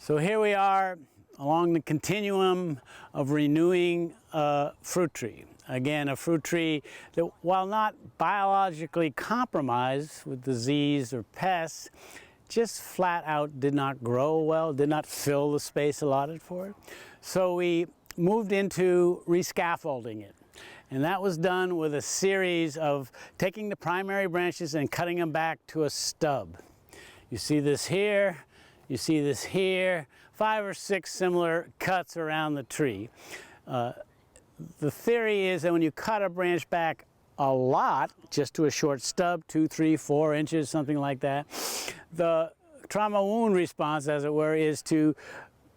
So here we are along the continuum of renewing a fruit tree. Again, a fruit tree that, while not biologically compromised with disease or pests, just flat out did not grow well, did not fill the space allotted for it. So we moved into rescaffolding it. And that was done with a series of taking the primary branches and cutting them back to a stub. You see this here, you see this here, 5 or 6 similar cuts around the tree. The theory is that when you cut a branch back a lot, just to a short stub, 2, 3, 4 inches, something like that, the trauma wound response, as it were, is to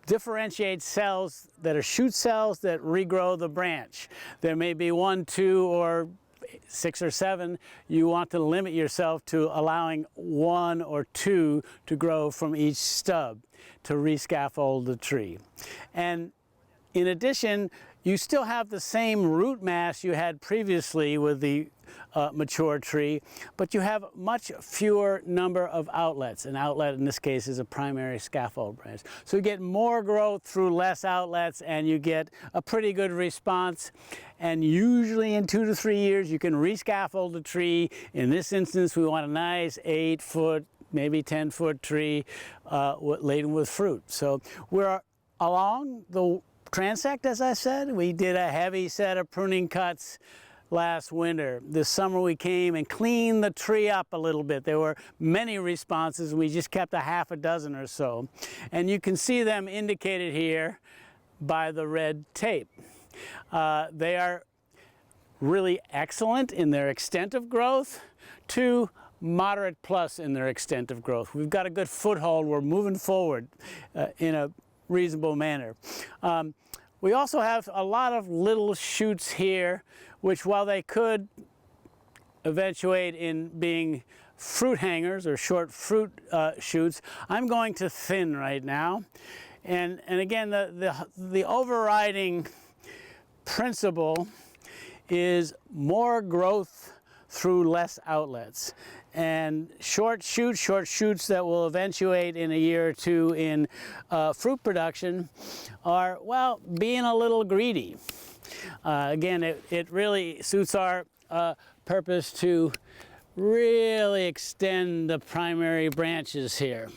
differentiate cells that are shoot cells that regrow the branch. There may be 1, 2, or 6 or 7. You want to limit yourself to allowing 1 or 2 to grow from each stub to rescaffold the tree. And in addition, you still have the same root mass you had previously with the mature tree, but you have much fewer number of outlets. An outlet in this case is a primary scaffold branch. So you get more growth through less outlets and you get a pretty good response. And usually in 2 to 3 years you can rescaffold the tree. In this instance we want a nice 8-foot, maybe 10-foot tree laden with fruit. So we're along the transect, as I said. We did a heavy set of pruning cuts last winter. This summer we came and cleaned the tree up a little bit. There were many responses. We just kept a half a dozen or so. And you can see them indicated here by the red tape. They are really excellent in their extent of growth to moderate plus in their extent of growth. We've got a good foothold. We're moving forward in a reasonable manner. We also have a lot of little shoots here, which while they could eventuate in being fruit hangers or short fruit shoots, I'm going to thin right now. And again, the overriding principle is more growth through less outlets. And short shoots that will eventuate in a year or two in fruit production are, well, being a little greedy. Again, it really suits our purpose to really extend the primary branches here.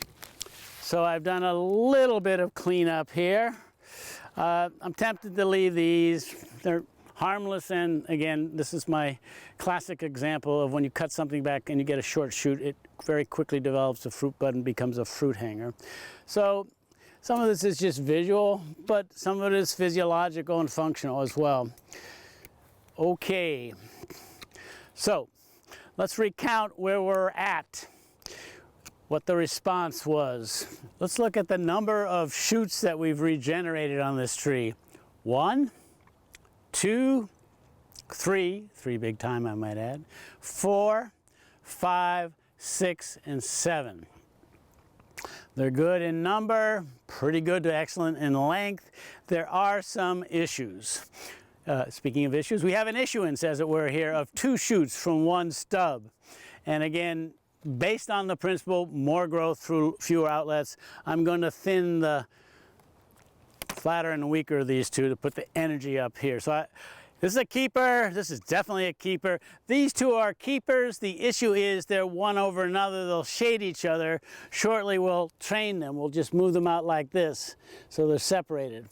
So I've done a little bit of cleanup here. I'm tempted to leave these. They're harmless, and again, this is my classic example of when you cut something back and you get a short shoot, it very quickly develops a fruit bud and becomes a fruit hanger. So some of this is just visual, but some of it is physiological and functional as well. Okay, so let's recount where we're at, what the response was. Let's look at the number of shoots that we've regenerated on this tree. 1, 2, 3 big time I might add, 4, 5, 6, and 7. They're good in number, pretty good to excellent in length. There are some issues. Speaking of issues, we have an issuance, as it were, here of 2 shoots from 1 stub. And again, based on the principle, more growth through fewer outlets, I'm going to thin the flatter and weaker of these 2 to put the energy up here. So this is a keeper. This is definitely a keeper. These 2 are keepers. The issue is they're one over another. They'll shade each other. Shortly we'll train them. We'll just move them out like this so they're separated.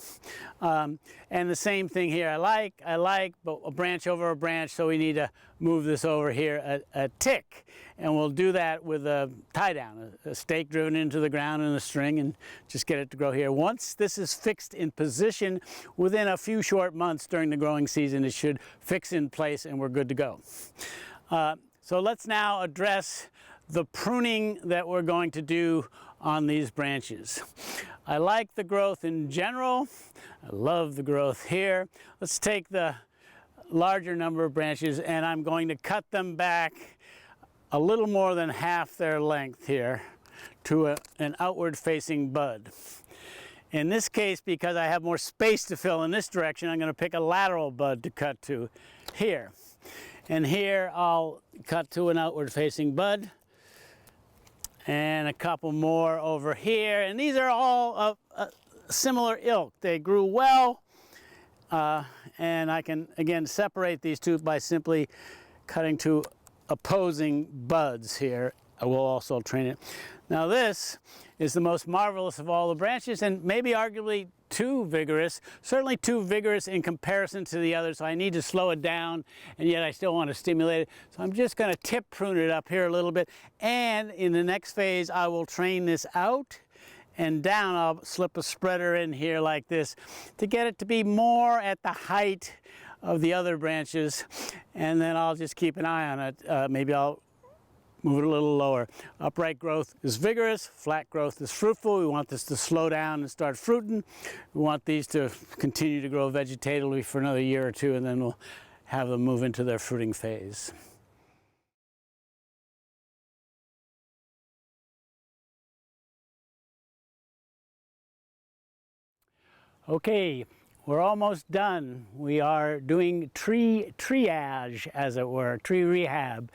And the same thing here. I like, but a branch over a branch, so we need to move this over here a tick. And we'll do that with a tie down, a stake driven into the ground and a string, and just get it to grow here. Once this is fixed in position, within a few short months during the growing season, it should fix in place and we're good to go. So let's now address the pruning that we're going to do on these branches. I like the growth in general. I love the growth here. Let's take the larger number of branches and I'm going to cut them back a little more than half their length here to an outward facing bud. In this case, because I have more space to fill in this direction, I'm going to pick a lateral bud to cut to here. And here I'll cut to an outward facing bud. And a couple more over here. And these are all of similar ilk. They grew well. And I can, again, separate these two by simply cutting two opposing buds here. I will also train it. Now this is the most marvelous of all the branches, and maybe arguably too vigorous, certainly too vigorous in comparison to the others, so I need to slow it down, and yet I still want to stimulate it. So I'm just going to tip prune it up here a little bit, and in the next phase I will train this out and down. I'll slip a spreader in here like this to get it to be more at the height of the other branches, and then I'll just keep an eye on it. Maybe I'll move it a little lower. Upright growth is vigorous, flat growth is fruitful. We want this to slow down and start fruiting. We want these to continue to grow vegetatively for another year or two, and then we'll have them move into their fruiting phase. Okay, we're almost done. We are doing tree triage, as it were, tree rehab.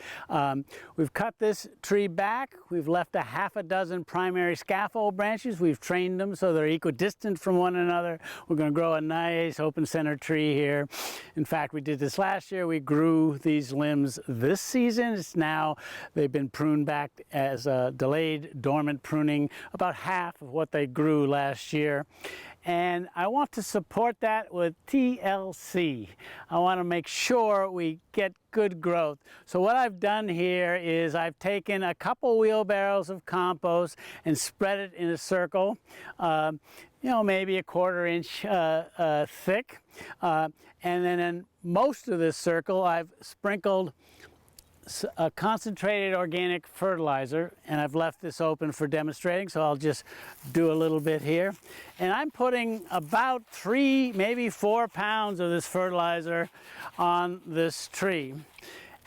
We've cut this tree back. We've left a half a dozen primary scaffold branches. We've trained them so they're equidistant from one another. We're going to grow a nice open center tree here. In fact, we did this last year. We grew these limbs this season. It's now, they've been pruned back as a delayed dormant pruning, about half of what they grew last year. And I want to support that with TLC. I want to make sure we get good growth. So what I've done here is I've taken a couple wheelbarrows of compost and spread it in a circle, you know, maybe a quarter-inch thick. And then in most of this circle, I've sprinkled a concentrated organic fertilizer, and I've left this open for demonstrating, so I'll just do a little bit here. And I'm putting about 3, maybe 4 pounds of this fertilizer on this tree,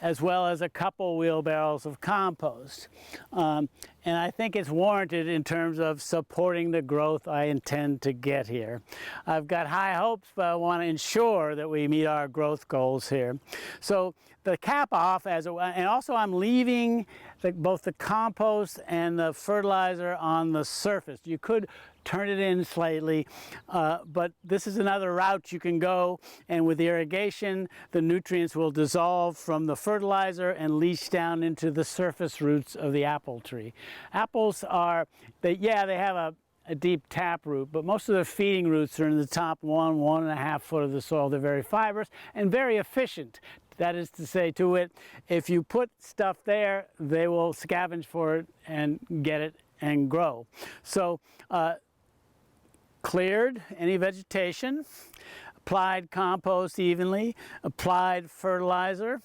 as well as a couple wheelbarrows of compost. And I think it's warranted in terms of supporting the growth I intend to get here. I've got high hopes, but I want to ensure that we meet our growth goals here. So the cap off, and also I'm leaving both the compost and the fertilizer on the surface. You could turn it in slightly, but this is another route you can go, and with irrigation the nutrients will dissolve from the fertilizer and leach down into the surface roots of the apple tree. Apples are, they have a deep tap root, but most of their feeding roots are in the top 1.5 foot of the soil. They're very fibrous and very efficient. That is to say, to it, if you put stuff there, they will scavenge for it and get it and grow. So cleared any vegetation, applied compost evenly, applied fertilizer.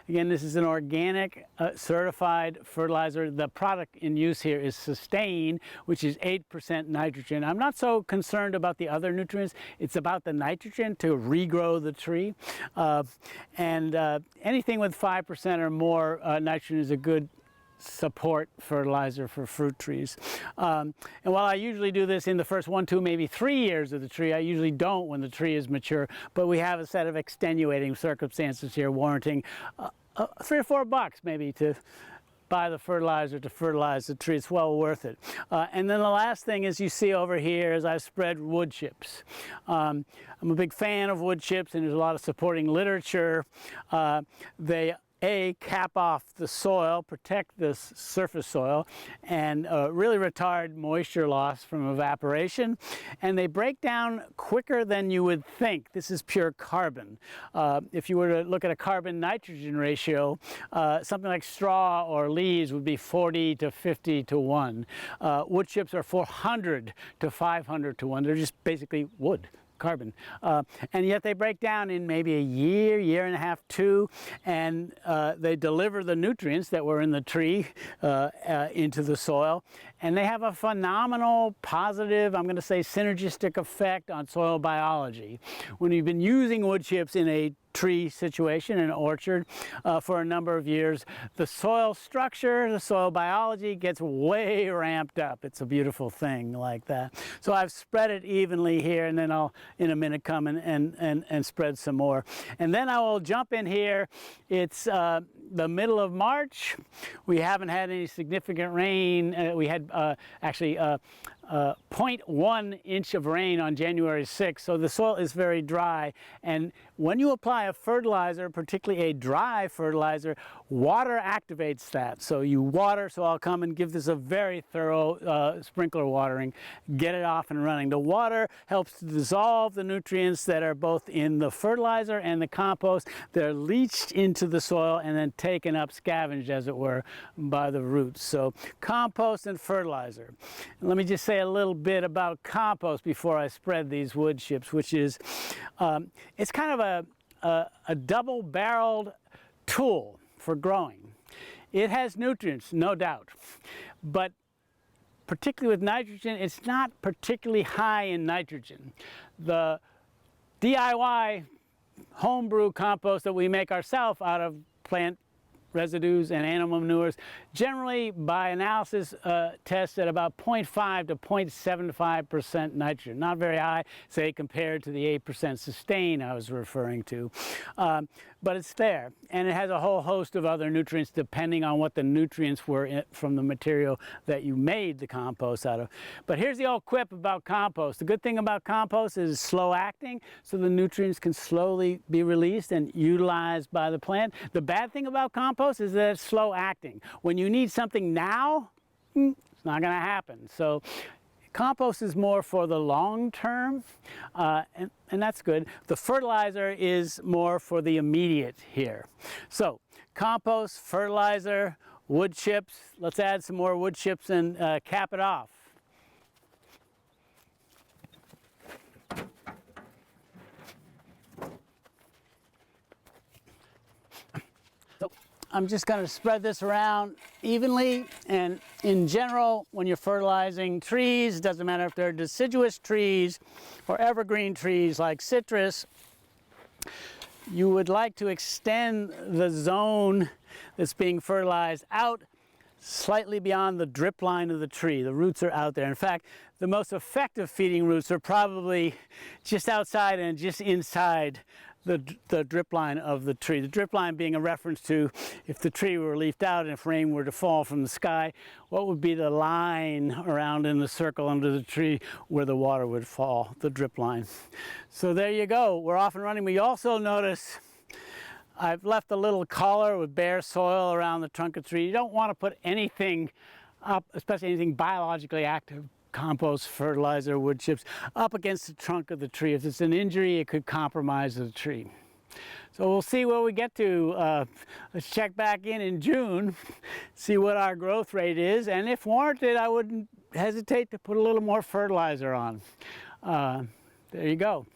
Again, this is an organic certified fertilizer. The product in use here is Sustain, which is 8% nitrogen. I'm not so concerned about the other nutrients. It's about the nitrogen to regrow the tree. Anything with 5% or more nitrogen is a good support fertilizer for fruit trees. And while I usually do this in the first 1, 2, maybe 3 years of the tree, I usually don't when the tree is mature, but we have a set of extenuating circumstances here warranting $3 or $4 maybe to buy the fertilizer to fertilize the tree. It's well worth it. And then the last thing is you see over here is I've spread wood chips. I'm a big fan of wood chips, and there's a lot of supporting literature. They cap off the soil, protect the surface soil, and really retard moisture loss from evaporation. And they break down quicker than you would think. This is pure carbon. If you were to look at a carbon-nitrogen ratio, something like straw or leaves would be 40 to 50 to 1. Wood chips are 400 to 500 to 1. They're just basically wood. Carbon, and yet they break down in maybe a year and a half, 2, and they deliver the nutrients that were in the tree into the soil, and they have a phenomenal positive, I'm going to say synergistic effect on soil biology. When you've been using wood chips in a tree situation, an orchard, for a number of years, the soil structure, the soil biology gets way ramped up. It's a beautiful thing like that. So I've spread it evenly here, and then I'll in a minute come and spread some more. And then I will jump in here. It's the middle of March. We haven't had any significant rain. We had actually 0.1 inch of rain on January 6th, so the soil is very dry. And when you apply a fertilizer, particularly a dry fertilizer, water activates that. So you water, so I'll come and give this a very thorough sprinkler watering, get it off and running. The water helps to dissolve the nutrients that are both in the fertilizer and the compost. They're leached into the soil and then taken up, scavenged as it were, by the roots. So compost and fertilizer. And let me just say a little bit about compost before I spread these wood chips, which is, it's kind of a double-barreled tool for growing. It has nutrients, no doubt, but particularly with nitrogen, it's not particularly high in nitrogen. The DIY homebrew compost that we make ourselves out of plant residues and animal manures, generally by analysis tests at about 0.5 to 0.75% nitrogen. Not very high, say, compared to the 8% sustain I was referring to. But it's there, and it has a whole host of other nutrients depending on what the nutrients were from the material that you made the compost out of. But here's the old quip about compost. The good thing about compost is it's slow acting, so the nutrients can slowly be released and utilized by the plant. The bad thing about compost is that it's slow acting. When you need something now, it's not going to happen. So compost is more for the long term, and that's good. The fertilizer is more for the immediate here. So compost, fertilizer, wood chips. Let's add some more wood chips and cap it off. I'm just going to spread this around evenly, and in general, when you're fertilizing trees, it doesn't matter if they're deciduous trees or evergreen trees like citrus, you would like to extend the zone that's being fertilized out slightly beyond the drip line of the tree. The roots are out there. In fact, the most effective feeding roots are probably just outside and just inside the drip line of the tree. The drip line being a reference to if the tree were leafed out and if rain were to fall from the sky, what would be the line around in the circle under the tree where the water would fall, the drip line. So there you go, we're off and running. We also notice I've left a little collar with bare soil around the trunk of the tree. You don't want to put anything up, especially anything biologically active, compost, fertilizer, wood chips, up against the trunk of the tree. If it's an injury, it could compromise the tree. So we'll see where we get to. Let's check back in June, see what our growth rate is, and if warranted, I wouldn't hesitate to put a little more fertilizer on. There you go.